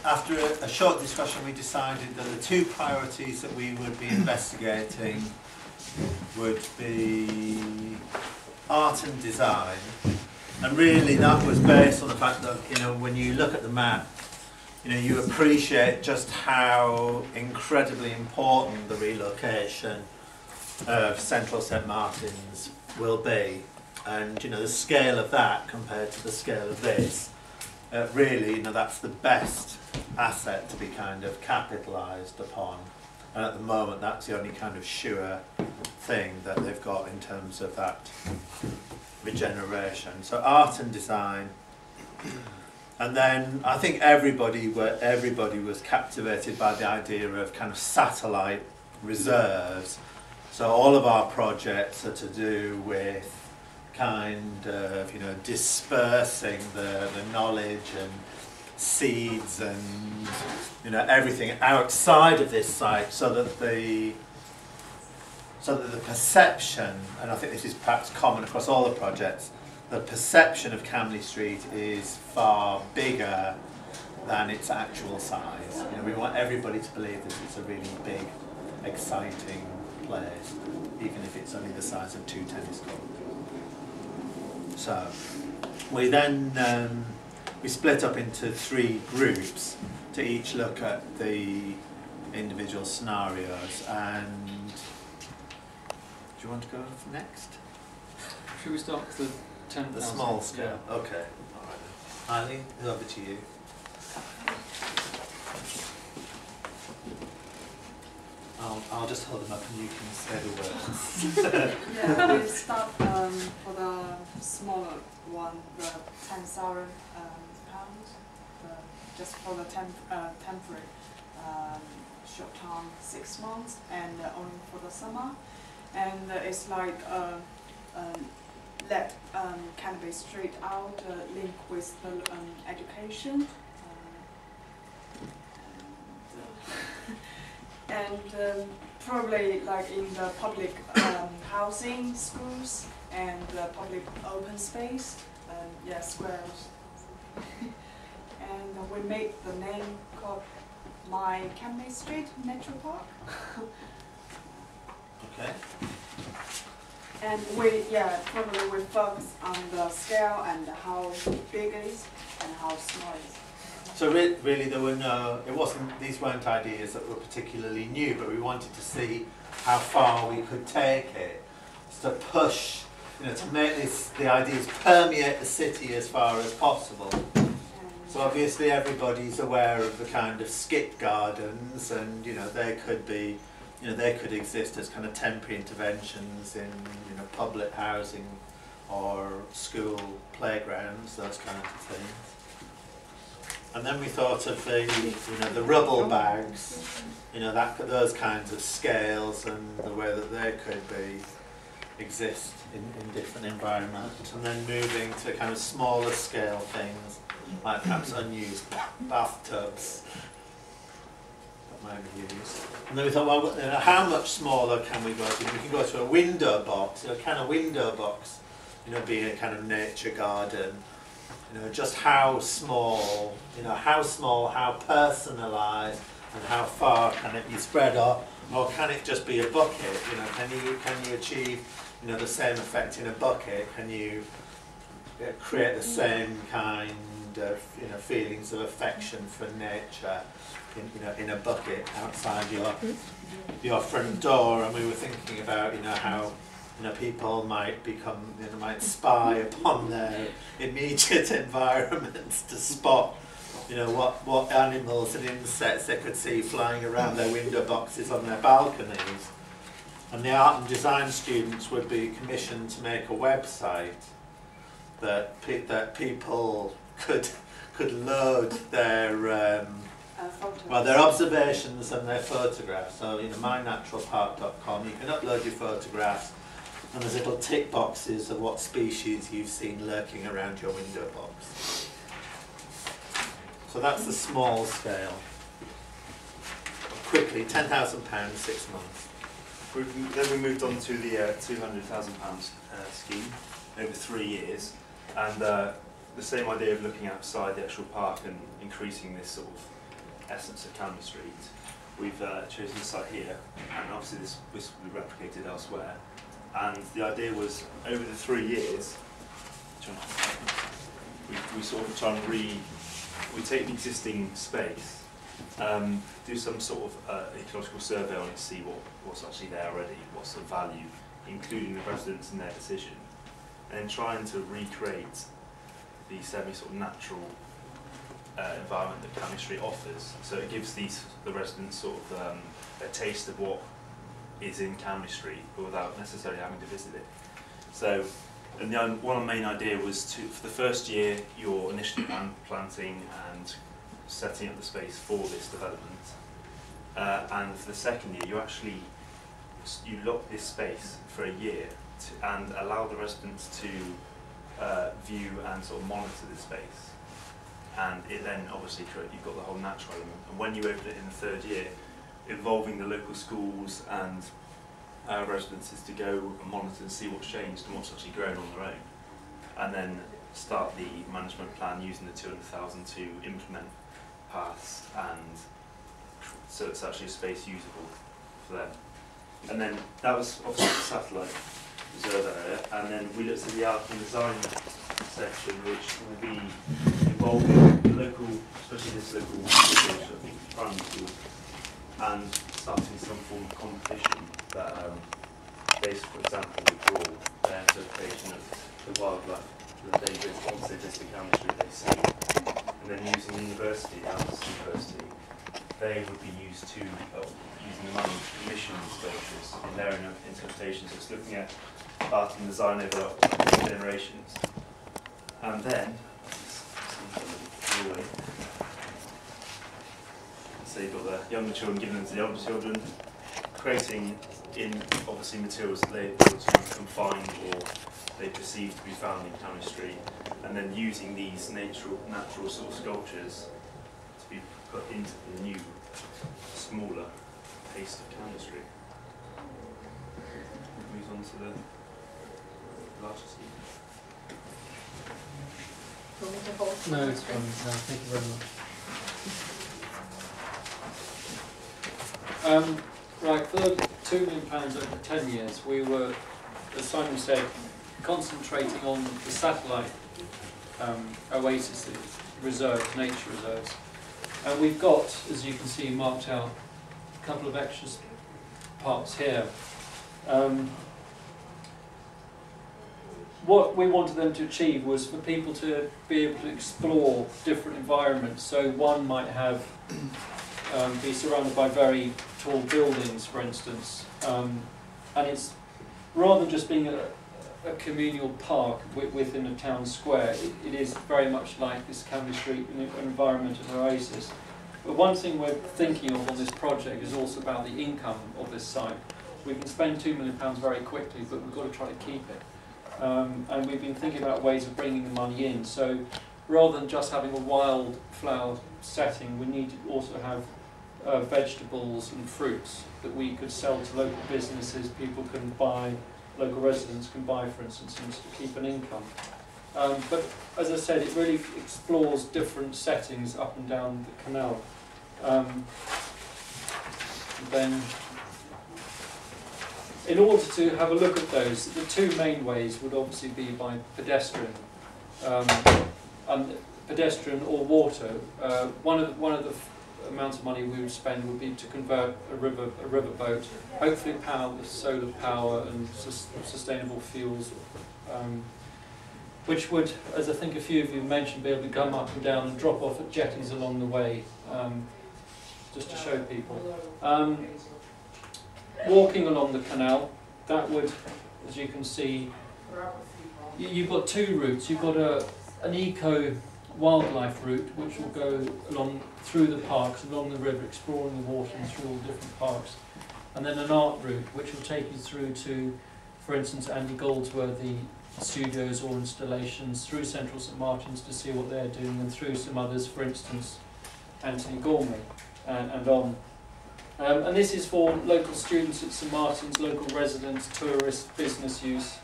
After a short discussion, we decided that the two priorities that we would be investigating would be art and design, and really that was based on the fact that, you know, when you look at the map, you know, you appreciate just how incredibly important the relocation of Central St Martin's will be, and, you know, the scale of that compared to the scale of this, really, you know, that's the best asset to be kind of capitalised upon, and at the moment that's the only kind of sure thing that they've got in terms of that regeneration. So art and design, and then I think everybody was captivated by the idea of kind of satellite reserves. So all of our projects are to do with kind of, you know, dispersing the knowledge and seeds and, you know, everything outside of this site, so that the perception, and I think this is perhaps common across all the projects, the perception of Camley Street is far bigger than its actual size. You know, we want everybody to believe that it's a really big, exciting place, even if it's only the size of 2 tennis courts. So we then we split up into 3 groups to each look at the individual scenarios. And do you want to go next? Should we start with the 10,000? The small scale. Yeah. Okay. All right. Eileen, over to you. I'll just hold them up and you can say the words. Yeah, we start for the smaller one, the 10,000 pounds, just for the temporary short term, 6 months, and only for the summer. And it's like let Canterbury Street out, link with the education. And probably like in the public housing, schools, and public open space, yeah, squares. And we made the name called My Camley Street Metro Park. Okay. And we, yeah, probably we focus on the scale and how big it is and how small it is. So really there were these weren't ideas that were particularly new, but we wanted to see how far we could take it, to push, you know, to make the ideas permeate the city as far as possible. So obviously everybody's aware of the kind of skip gardens, and, you know, they could be, you know, they could exist as kind of temporary interventions in, you know, public housing or school playgrounds, those kinds of things. And then we thought of the, you know, the rubble bags, you know, those kinds of scales and the way that they could exist in different environments. And then moving to kind of smaller scale things, like perhaps unused bathtubs that might be used. And then we thought, well, you know, how much smaller can we go to? We can go to a window box, a kind of window box, you know, being a kind of nature garden. You know, just how small, you know, how personalised, and how far can it be spread, or can it just be a bucket? You know, can you achieve, you know, the same effect in a bucket? Can you create the same kind of, you know, feelings of affection for nature, in a bucket outside your front door? And we were thinking about, you know, how, you know, people might might spy upon their immediate environments to spot, you know, what animals and insects they could see flying around their window boxes on their balconies. And the art and design students would be commissioned to make a website that people could load their their observations and their photographs. So, you know, mynaturalpark.com, you can upload your photographs, and there's little tick boxes of what species you've seen lurking around your window box. So that's the small scale. Quickly, £10,000, 6 months. Then we moved on to the £200,000 scheme over 3 years, and the same idea of looking outside the actual park and increasing this sort of essence of Camden Street. We've chosen this site here, and obviously this will be replicated elsewhere. And the idea was, over the 3 years, we sort of try and we take the existing space, do some sort of ecological survey on it, see what's actually there already, what's the value, including the residents in their decision, and then trying to recreate the semi-sort of natural environment that Camden Street offers. So it gives the residents sort of a taste of what is in Camden Street, but without necessarily having to visit it. So, and one main idea was for the first year, you're initially planting and setting up the space for this development, and for the second year, you lock this space for a year and allow the residents to view and sort of monitor this space. And it then obviously you've got the whole natural element. And when you open it in the third year, involving the local schools and residences to go and monitor and see what's changed and what's actually grown on their own, and then start the management plan using the 200,000 to implement paths, and so it's actually a space usable for them. And then that was obviously the satellite reserve area, and then we looked at the art and design section, which will be involving the local, especially this local primary school, and starting some form of competition that based, for example, would draw their interpretation of the wildlife that they visit, once they visit Camden Street, they see. And then using the university, they would be used to, using the money to commission sculptures in their own interpretations. It's looking at art and design over generations. And then, so you've got the younger children giving them to the older children, creating in obviously materials that they can find or they perceive to be found in Camden Street, and then using these natural sort of sculptures to be put into the new, smaller taste of Camden Street. Moves on to the larger scene. No, it's fine. No, thank you very much. Right, for the £2 million over 10 years, we were, as Simon said, concentrating on the satellite oasis reserves, nature reserves. And we've got, as you can see, marked out a couple of extra parts here. What we wanted them to achieve was for people to be able to explore different environments. So one might have be surrounded by very tall buildings, for instance, and it's rather than just being a communal park within a town square. It is very much like this Camden Street, an environment of oasis. But one thing we're thinking of on this project is also about the income of this site. We can spend £2 million very quickly, but we've got to try to keep it. And we've been thinking about ways of bringing the money in. So rather than just having a wildflower setting, we need to also have vegetables and fruits that we could sell to local businesses, people can buy, local residents can buy, for instance, and to keep an income. But as I said, it really explores different settings up and down the canal. Then, in order to have a look at those, the two main ways would obviously be by pedestrian, and pedestrian or water. One of the amounts of money we would spend would be to convert a river boat, hopefully powered with solar power and sustainable fuels, which would, as I think a few of you mentioned, be able to come up and down and drop off at jetties along the way, just to show people. Walking along the canal, that would, as you can see, you've got two routes. You've got an eco wildlife route, which will go along through the parks, along the river, exploring the water and through all the different parks, and then an art route, which will take you through to, for instance, Andy Goldsworthy studios or installations, through Central St Martin's to see what they're doing, and through some others, for instance, Anthony Gormley, and on. And this is for local students at St Martin's, local residents, tourists, business use.